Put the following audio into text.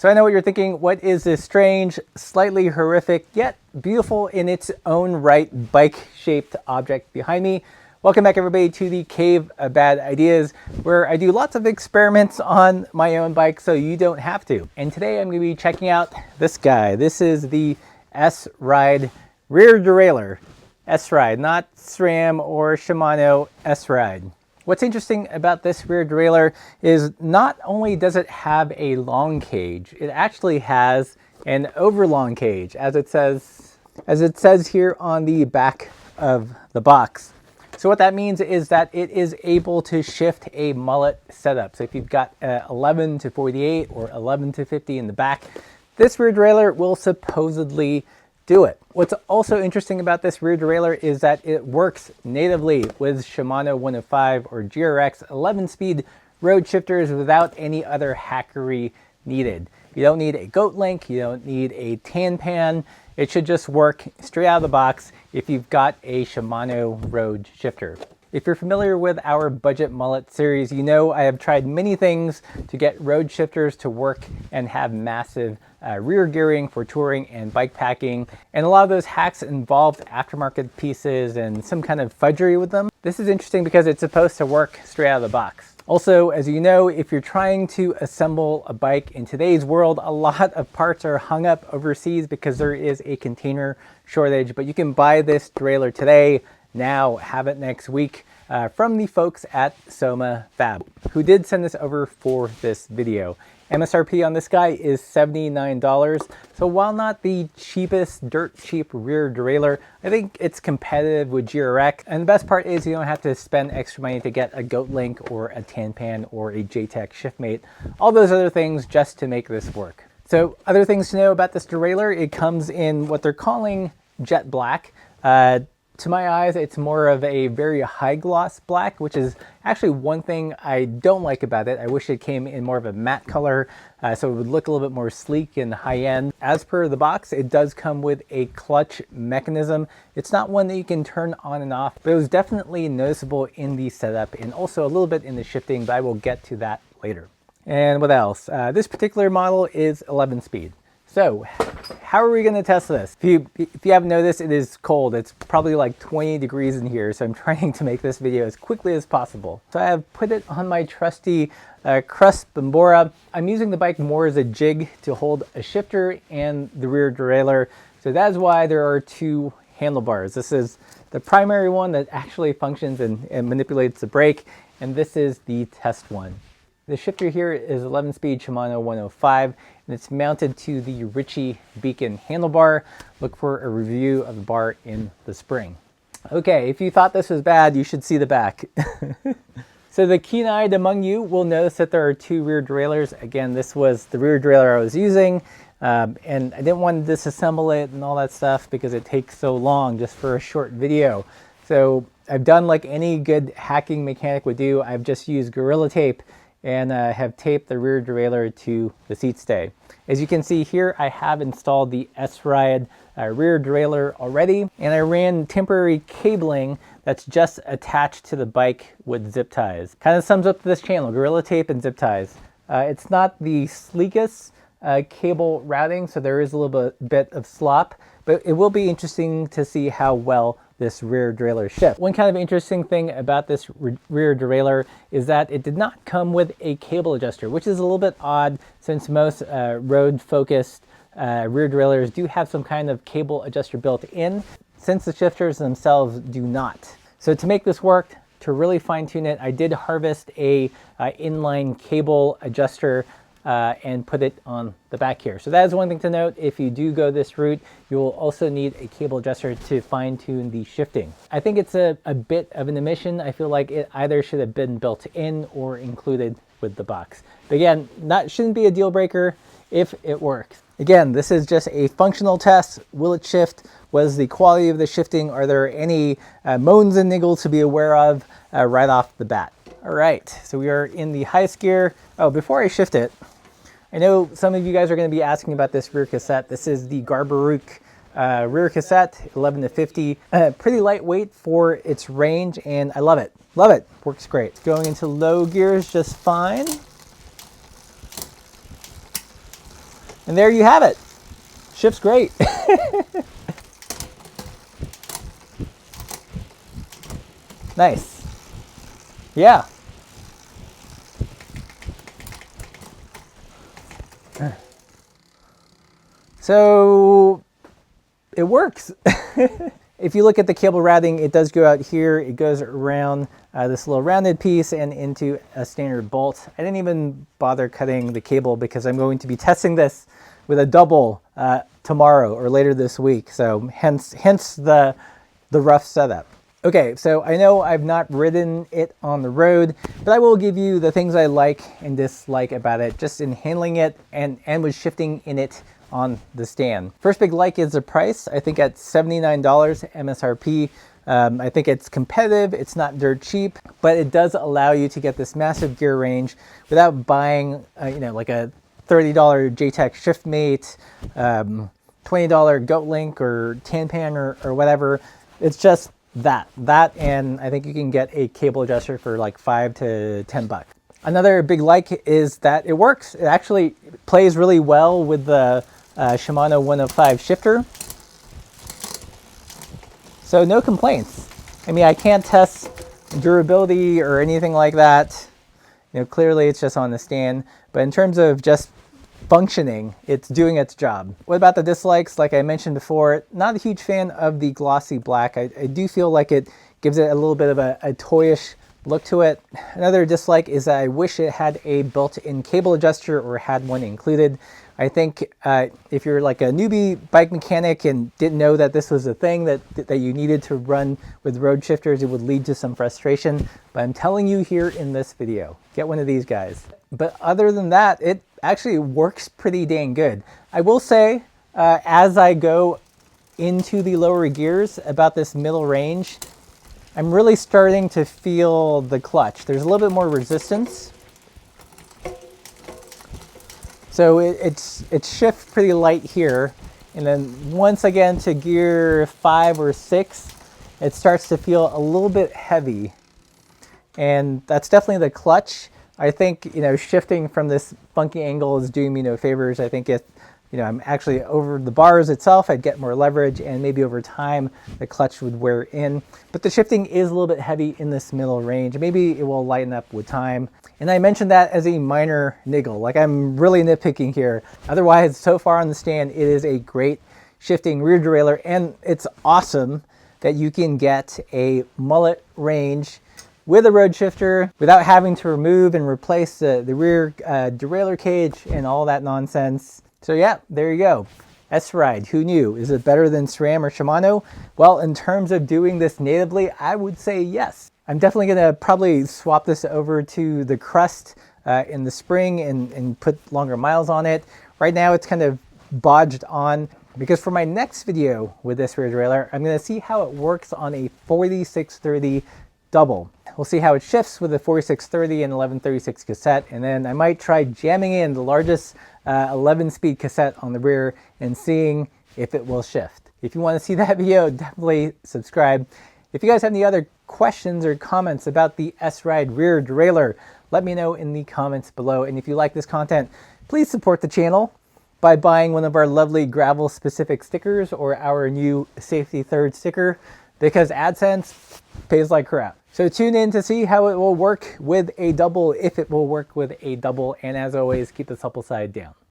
So I know what you're thinking. What is this strange, slightly horrific, yet beautiful in its own right bike-shaped object behind me? Welcome back, everybody, to the Cave of Bad Ideas, where I do lots of experiments on my own bike so you don't have to. And today I'm going to be checking out this guy. This is the S-Ride rear derailleur. S-Ride, not SRAM or Shimano, S-Ride. What's interesting about this rear derailleur is not only does it have a long cage, it actually has an overlong cage, as it says here on the back of the box. So what that means is that it is able to shift a mullet setup. So if you've got 11 to 48 or 11 to 50 in the back, this rear derailleur will supposedly do it. What's also interesting about this rear derailleur is that it works natively with Shimano 105 or GRX 11-speed road shifters without any other hackery needed. You don't need a goat link, you don't need a tan pan. It should just work straight out of the box if you've got a Shimano road shifter. If you're familiar with our budget mullet series, you know I have tried many things to get road shifters to work and have massive rear gearing for touring and bike packing. And a lot of those hacks involved aftermarket pieces and some kind of fudgery with them. This is interesting because it's supposed to work straight out of the box. Also, as you know, if you're trying to assemble a bike in today's world, a lot of parts are hung up overseas because there is a container shortage, but you can buy this derailleur today, now, have it next week, from the folks at Soma Fab, who did send this over for this video. MSRP on this guy is $79. So while not the cheapest, dirt cheap rear derailleur, I think it's competitive with GRX. And the best part is you don't have to spend extra money to get a goat link or a tan pan or a JTEC shiftmate, all those other things just to make this work. So other things to know about this derailleur, it comes in what they're calling jet black. To my eyes, it's more of a very high gloss black, which is actually one thing I don't like about it. I wish it came in more of a matte color, so it would look a little bit more sleek and high end. As per the box, it does come with a clutch mechanism. It's not one that you can turn on and off, but it was definitely noticeable in the setup and also a little bit in the shifting, but I will get to that later. And what else? This particular model is 11 speed. So how are we going to test this? If you haven't noticed, it is cold. It's probably like 20 degrees in here, so I'm trying to make this video as quickly as possible. So I have put it on my trusty Crust Bambora. I'm using the bike more as a jig to hold a shifter and the rear derailleur. So that's why there are two handlebars. This is the primary one that actually functions and manipulates the brake, and this is the test one. The shifter here is 11-speed Shimano 105, and it's mounted to the Ritchie Beacon handlebar. Look for a review of the bar in the spring. Okay, if you thought this was bad, you should see the back. So the keen-eyed among you will notice that there are two rear derailleurs. Again, this was the rear derailleur I was using, and I didn't want to disassemble it and all that stuff because it takes so long just for a short video. So I've done like any good hacking mechanic would do. I've just used Gorilla Tape and have taped the rear derailleur to the seat stay. As you can see here, I have installed the S-Ride rear derailleur already, and I ran temporary cabling that's just attached to the bike with zip ties. Kind of sums up this channel, Gorilla Tape and zip ties. It's not the sleekest cable routing, so there is a little bit of slop, but it will be interesting to see how well this rear derailleur shifts. One kind of interesting thing about this rear derailleur is that it did not come with a cable adjuster, which is a little bit odd since most road-focused rear derailleurs do have some kind of cable adjuster built in, since the shifters themselves do not. So to make this work, to really fine-tune it, I did harvest a inline cable adjuster and put it on the back here. So that is one thing to note. If you do go this route, you will also need a cable adjuster to fine tune the shifting. I think it's a bit of an omission. I feel like it either should have been built in or included with the box. But again, shouldn't be a deal breaker if it works. Again, this is just a functional test. Will it shift? What is the quality of the shifting? Are there any moans and niggles to be aware of right off the bat? All right, so we are in the highest gear. Oh, before I shift it, I know some of you guys are going to be asking about this rear cassette. This is the Garbaruk rear cassette, 11 to 50. Pretty lightweight for its range, and I love it. Love it. Works great. It's going into low gears just fine. And there you have it. Shifts great. Nice. Yeah. So it works. If you look at the cable routing, it does go out here. It goes around this little rounded piece and into a standard bolt. I didn't even bother cutting the cable because I'm going to be testing this with a double tomorrow or later this week. So hence the rough setup. Okay, so I know I've not ridden it on the road, but I will give you the things I like and dislike about it, just in handling it and with shifting in it on the stand. First big like is the price. I think at $79 MSRP. I think it's competitive. It's not dirt cheap, but it does allow you to get this massive gear range without buying, like a $30 JTech ShiftMate, $20 Goat Link or Tanpan or whatever. It's just that, and I think you can get a cable adjuster for like $5 to $10. Another big like is that it works. It actually plays really well with the Shimano 105 shifter. So no complaints. I mean, I can't test durability or anything like that. Clearly it's just on the stand, but in terms of just functioning, it's doing its job. What about the dislikes? Like I mentioned before, not a huge fan of the glossy black. I do feel like it gives it a little bit of a toyish look to it. Another dislike is that I wish it had a built-in cable adjuster or had one included. I think if you're like a newbie bike mechanic and didn't know that this was a thing that you needed to run with road shifters, it would lead to some frustration. But I'm telling you here in this video, get one of these guys. But other than that, it actually works pretty dang good. I will say, as I go into the lower gears, about this middle range, I'm really starting to feel the clutch. There's a little bit more resistance. So it shifts pretty light here. And then once I get into gear 5 or 6, it starts to feel a little bit heavy. And that's definitely the clutch. I think, shifting from this funky angle is doing me no favors. I think if, I'm actually over the bars itself, I'd get more leverage, and maybe over time the clutch would wear in. But the shifting is a little bit heavy in this middle range. Maybe it will lighten up with time. And I mentioned that as a minor niggle, like I'm really nitpicking here. Otherwise, so far on the stand, it is a great shifting rear derailleur, and it's awesome that you can get a mullet range with a road shifter without having to remove and replace the rear derailleur cage and all that nonsense. So yeah, there you go. S-Ride, who knew? Is it better than SRAM or Shimano? Well, in terms of doing this natively, I would say yes. I'm definitely gonna probably swap this over to the Crust in the spring and put longer miles on it. Right now it's kind of bodged on, because for my next video with this rear derailleur, I'm gonna see how it works on a 4630 double. We'll see how it shifts with the 4630 and 1136 cassette, and then I might try jamming in the largest 11-speed cassette on the rear and seeing if it will shift. If you want to see that video, definitely subscribe. If you guys have any other questions or comments about the S-Ride rear derailleur, let me know in the comments below. And if you like this content, please support the channel by buying one of our lovely gravel specific stickers or our new Safety Third sticker, because AdSense pays like crap. So tune in to see how it will work with a double, if it will work with a double. And as always, keep the supple side down.